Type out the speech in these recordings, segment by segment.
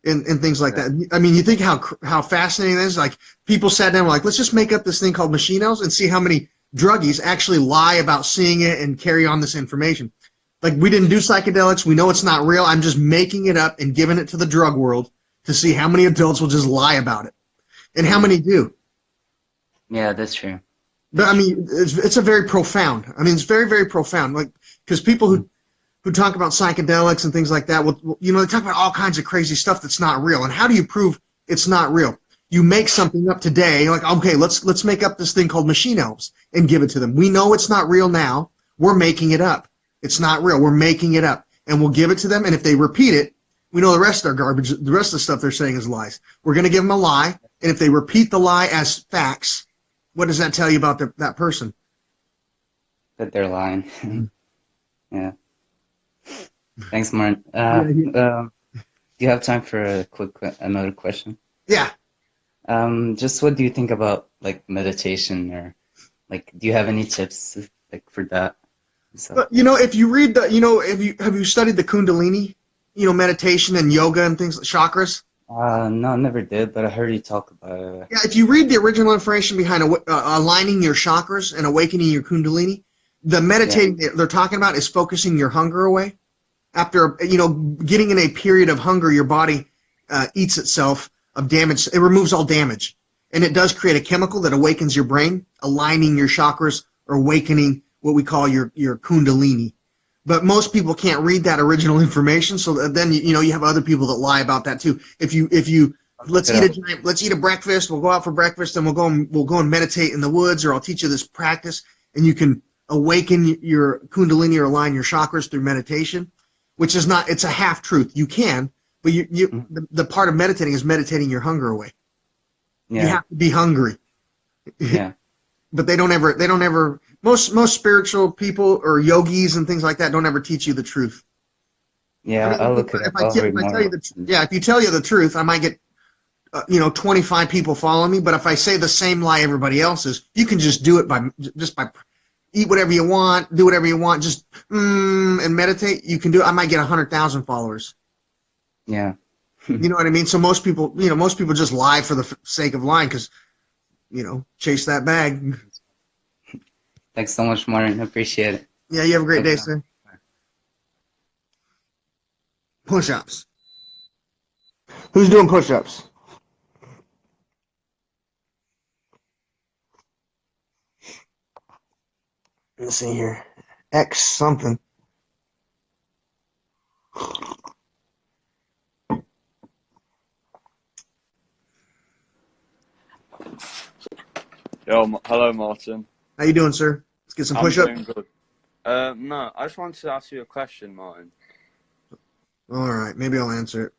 and things like that. I mean, you think how fascinating it is? Like, people sat down and were like, let's just make up this thing called machine elves and see how many druggies actually lie about seeing it and carry on this information. Like, we didn't do psychedelics. We know it's not real. I'm just making it up and giving it to the drug world to see how many adults will just lie about it and how many do. Yeah, that's true. But, I mean, it's a very profound. I mean, it's very, very profound. Like, because people who talk about psychedelics and things like that, well, you know, they talk about all kinds of crazy stuff that's not real. And how do you prove it's not real? You make something up today, like, okay, let's make up this thing called machine elves and give it to them. We know it's not real now. We're making it up. It's not real. We're making it up. And we'll give it to them, and if they repeat it, we know the rest of their garbage, the rest of the stuff they're saying is lies. We're going to give them a lie, and if they repeat the lie as facts, what does that tell you about that person? That they're lying. Yeah. Thanks, Martin. Do you have time for a another question? Yeah. Just what do you think about like meditation, or like, do you have any tips like for that? So. You know, if you read the, you know, have you studied the Kundalini, you know, meditation and yoga and things, chakras? No, never did, but I heard you talk about it. Yeah, if you read the original information behind aligning your chakras and awakening your Kundalini, the meditating they're talking about is focusing your hunger away. After, you know, getting in a period of hunger, your body eats itself of damage. It removes all damage. And it does create a chemical that awakens your brain, aligning your chakras or awakening what we call your Kundalini. But most people can't read that original information, so then you know you have other people that lie about that too. If you let's eat a breakfast, we'll go out for breakfast and we'll go and meditate in the woods, or I'll teach you this practice and you can awaken your Kundalini or align your chakras through meditation, which is not, it's a half truth. You can, but the part of meditating is meditating your hunger away. Yeah. You have to be hungry. Yeah. But they don't ever most spiritual people or yogis and things like that don't ever teach you the truth. Yeah, I mean, I'll look at it. If you tell you the truth, I might get 25 people following me, but if I say the same lie everybody else is, you can just do it by eat whatever you want, do whatever you want, just and meditate. You can do it. I might get 100,000 followers. Yeah. You know what I mean? So most people just lie for the sake of lying because, chase that bag. Thanks so much, Martin. I appreciate it. Yeah, you have a great day, sir. Push-ups. Who's doing push-ups? Let's see here. X something. Yo, hello, Martin. How you doing, sir? Let's get some push-ups. I'm doing good. No, I just wanted to ask you a question, Martin. All right, maybe I'll answer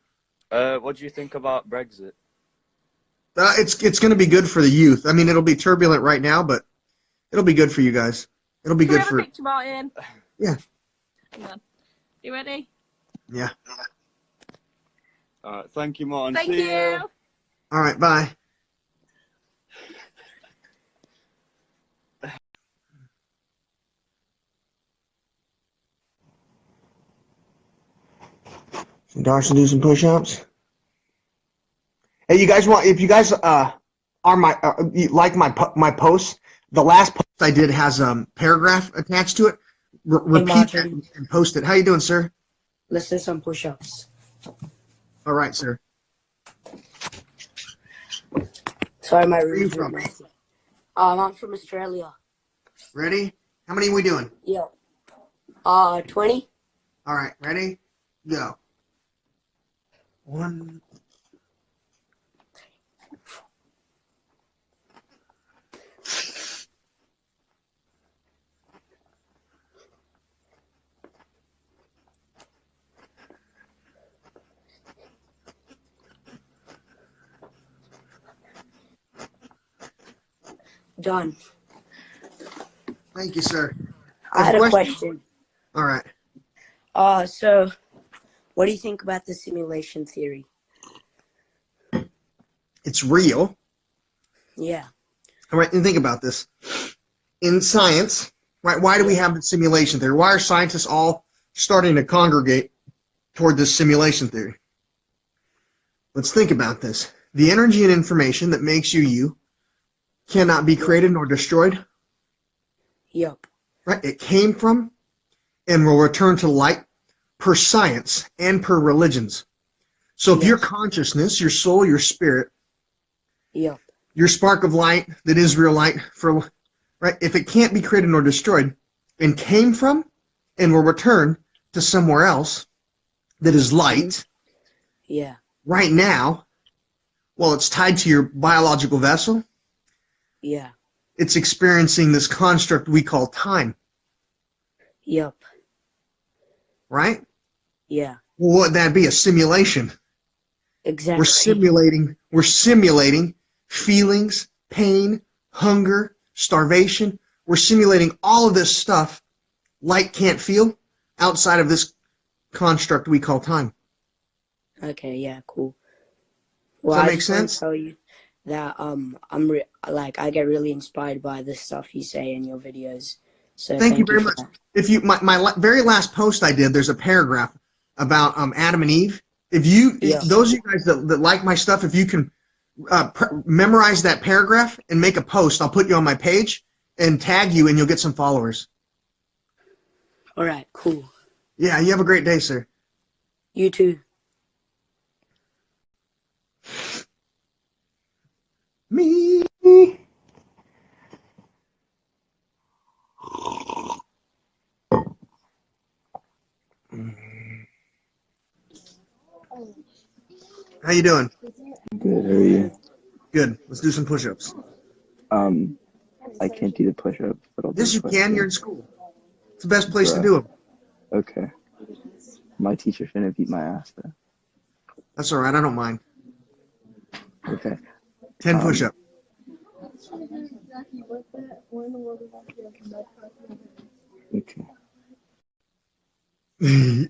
it. What do you think about Brexit? It's going to be good for the youth. I mean, it'll be turbulent right now, but it'll be good for you guys. It'll be good for. Can we have a picture, Martin? Yeah. Hang on. You ready? Yeah. All right, thank you, Martin. Thank See you. you. All right, bye. Darcy, do some push-ups. Hey, you guys if you guys are like my posts, the last post I did has a paragraph attached to it. Repeat that and post it. How you doing, sir? Let's do some push-ups. All right, sir. Sorry, my Where are you room's from? messy. I'm from Australia. Ready? How many are we doing? Yeah. 20. All right, ready? Go. 1. Done. Thank you, sir. I had a question. All right. So, what do you think about the simulation theory? It's real. Yeah. All right, and think about this. In science, right? Why do we have the simulation theory? Why are scientists all starting to congregate toward this simulation theory? Let's think about this. The energy and information that makes you you cannot be created nor destroyed. Yup. Right? It came from and will return to light per science and per religions. So if your Yes. consciousness, your soul, your spirit, Yup. your spark of light that is real light, right? If it can't be created nor destroyed and came from and will return to somewhere else that is light Yeah. right now, well, it's tied to your biological vessel. Yeah. It's experiencing this construct we call time, Yup. right? Yeah. Well, would that be a simulation? Exactly. We're simulating feelings, pain, hunger, starvation. We're simulating all of this stuff light can't feel outside of this construct we call time. Okay, yeah, cool. Does that I make just want sense? to tell you that I get really inspired by the stuff you say in your videos. So Thank you very for much. that. If you, my very last post I did, there's a paragraph about Adam and Eve. If those of you guys that like my stuff, if you can memorize that paragraph and make a post, I'll put you on my page and tag you, and you'll get some followers. All right, cool. Yeah, you have a great day, sir. You too. Me. How you doing? Good, how are you? Good. Let's do some push-ups. I can't do the push-ups, but I'll do Yes, the you push-ups. can. You're in school. It's the best place to Bruh. do them. Okay. My teacher's gonna beat my ass, though. That's all right. I don't mind. Okay. 10 push-ups. Okay.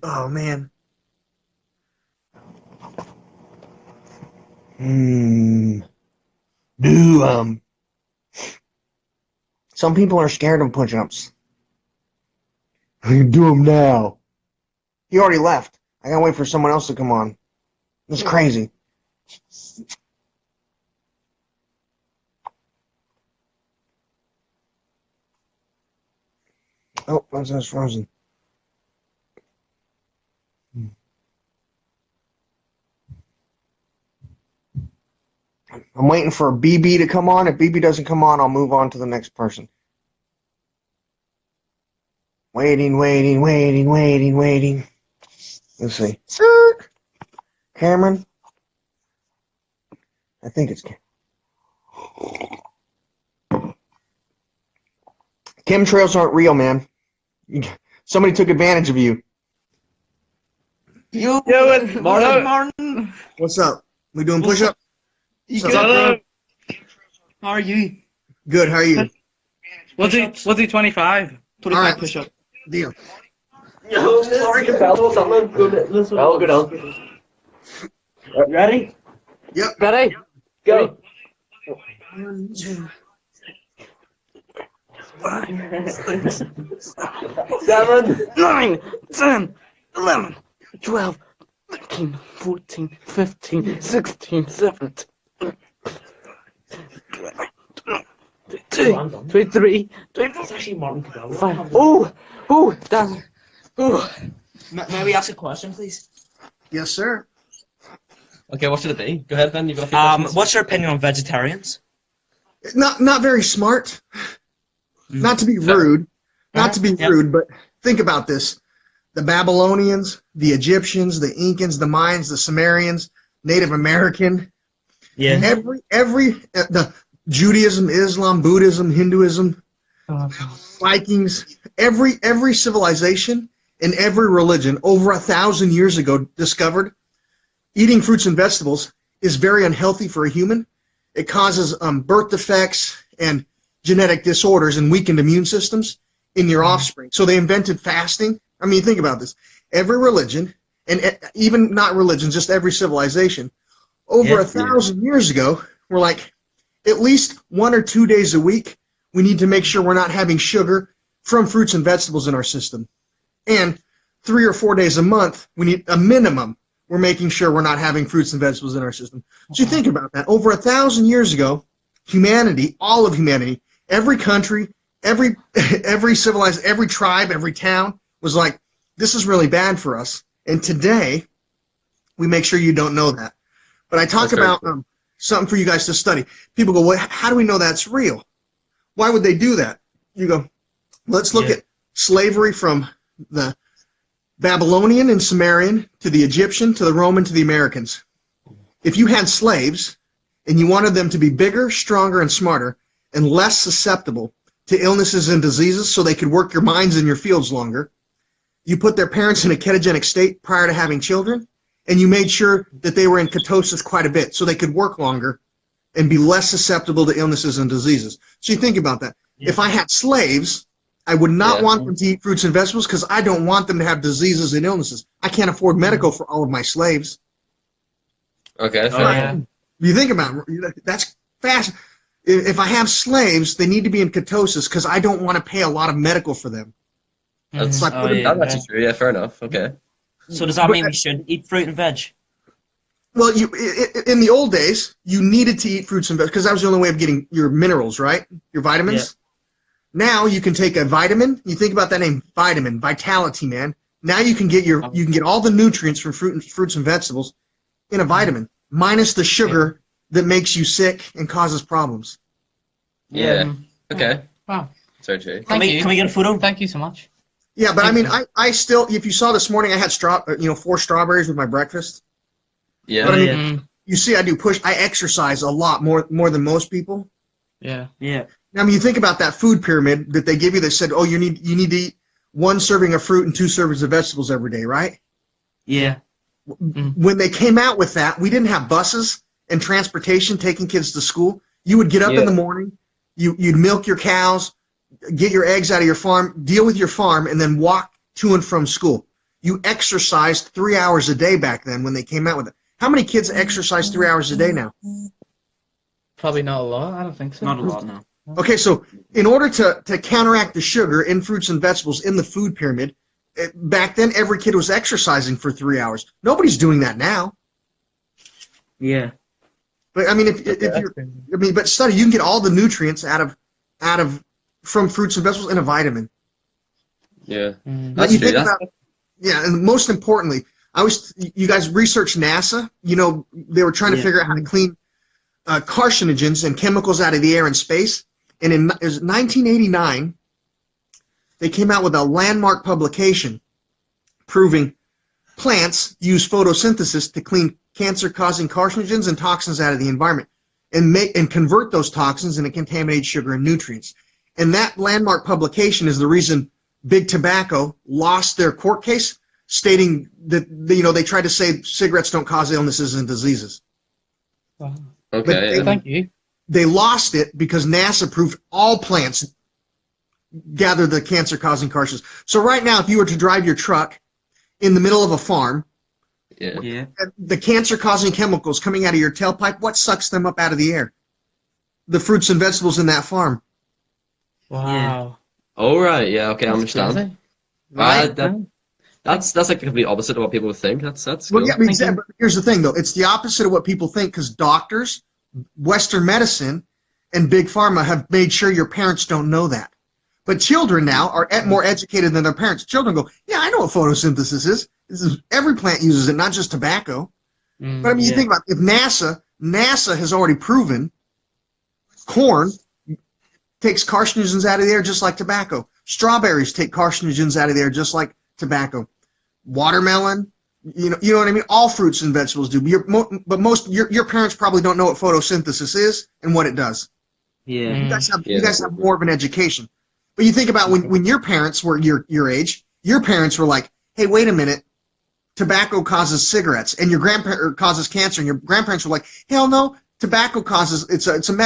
Oh, man. Some people are scared of push-ups. I can do them now. He already left. I gotta wait for someone else to come on. It's crazy. Oh, that's frozen. I'm waiting for BB to come on. If BB doesn't come on, I'll move on to the next person. Waiting. Let's see. Cameron? I think it's Cameron. Chemtrails aren't real, man. Somebody took advantage of you. Yo, Martin. What's up? We doing push-ups? You What's up, good? How are you? Good, how are you? We'll do 25. 25 All right. push-ups. Deal. Ready? Yep. Ready? Go. 1, 2, 7, 9, 10, 11, 12, 13, 14, 15, 16, 17, 23, 24, 5. Oh, that's. Oh. May we ask a question, please? Yes, sir. Okay, what should it be? Go ahead, Ben. You've got a few questions. What's your opinion on vegetarians? Not very smart. Not to be rude. Not to be rude, but think about this. The Babylonians, the Egyptians, the Incans, the Mayans, the Sumerians, Native American. Yeah. The Judaism, Islam, Buddhism, Hinduism, Vikings, every civilization and every religion over 1,000 years ago discovered eating fruits and vegetables is very unhealthy for a human. It causes birth defects and genetic disorders and weakened immune systems in your offspring. So they invented fasting. I mean, think about this. Every religion, and even not religion, just every civilization, over 1,000 years ago, were like, at least 1 or 2 days a week, we need to make sure we're not having sugar from fruits and vegetables in our system. And 3 or 4 days a month, we need a minimum. we're making sure we're not having fruits and vegetables in our system. So you think about that. Over 1,000 years ago, humanity, all of humanity, every country, every civilized, every tribe, every town was like, this is really bad for us. And today, we make sure you don't know that. But I talk about something for you guys to study. People go, well, how do we know that's real? Why would they do that? You go, let's look at slavery from the Babylonian and Sumerian to the Egyptian to the Roman to the Americans. If you had slaves and you wanted them to be bigger, stronger, and smarter and less susceptible to illnesses and diseases so they could work your mines in your fields longer, you put their parents in a ketogenic state prior to having children, and you made sure that they were in ketosis quite a bit so they could work longer and be less susceptible to illnesses and diseases. So you think about that. Yeah. If I had slaves, I would not want them to eat fruits and vegetables because I don't want them to have diseases and illnesses. I can't afford medical for all of my slaves. Okay. You think about it, that's fast. If I have slaves, they need to be in ketosis because I don't want to pay a lot of medical for them. That's actually true. Yeah, fair enough. Okay. So does that mean we should eat fruit and veg? Well, in the old days, you needed to eat fruits and vegetables because that was the only way of getting your minerals, right? Your vitamins. Yeah. Now you can take a vitamin. You think about that name, vitamin, vitality, man. Now you can get all the nutrients from fruits and vegetables in a vitamin, minus the sugar that makes you sick and causes problems. Yeah. Okay. Wow. Sorry, Jay. Can we get a photo? Thank you so much. Yeah, but I mean, I still, if you saw this morning, I had 4 strawberries with my breakfast. Yeah. But I mean, you see, I exercise a lot more than most people. Yeah. Yeah. I mean, you think about that food pyramid that they give you. They said, oh, you need to eat 1 serving of fruit and 2 servings of vegetables every day, right? Yeah. When they came out with that, we didn't have buses and transportation taking kids to school. You would get up in the morning, you'd milk your cows, get your eggs out of your farm, deal with your farm, and then walk to and from school. You exercised 3 hours a day back then when they came out with it. How many kids exercise 3 hours a day now? Probably not a lot. I don't think so. Not a lot, no. Okay, so in order to counteract the sugar in fruits and vegetables in the food pyramid, back then every kid was exercising for 3 hours. Nobody's doing that now. Yeah. But I mean, but study, you can get all the nutrients out of from fruits and vegetables in a vitamin. Yeah, that's true. And most importantly, you guys researched NASA. You know, they were trying to figure out how to clean carcinogens and chemicals out of the air in space. And it was 1989, they came out with a landmark publication proving plants use photosynthesis to clean cancer-causing carcinogens and toxins out of the environment and convert those toxins into contaminated sugar and nutrients. And that landmark publication is the reason Big Tobacco lost their court case, stating that they tried to say cigarettes don't cause illnesses and diseases. Wow. Okay. Thank you. They lost it because NASA proved all plants gather the cancer-causing carcinogens. So right now, if you were to drive your truck in the middle of a farm, the cancer-causing chemicals coming out of your tailpipe, what sucks them up out of the air? The fruits and vegetables in that farm. Wow. All right. Yeah. Okay. I understand. Right. That's like the complete opposite of what people would think. That's well, cool. yeah. Exactly. But here's the thing, though. It's the opposite of what people think because doctors, Western medicine, and big pharma have made sure your parents don't know that. But children now are more educated than their parents. Children go, yeah, I know what photosynthesis is. Every plant uses it, not just tobacco. But I mean, you think about it, if NASA has already proven corn takes carcinogens out of the air just like tobacco. Strawberries take carcinogens out of the air just like tobacco. Watermelon, you know what I mean? All fruits and vegetables do. But most your parents probably don't know what photosynthesis is and what it does. Yeah. You guys have more of an education. But you think about when your parents were your age, your parents were like, hey, wait a minute, tobacco causes cigarettes, and your grandparent causes cancer, and your grandparents were like, hell no, tobacco causes, it's a medication.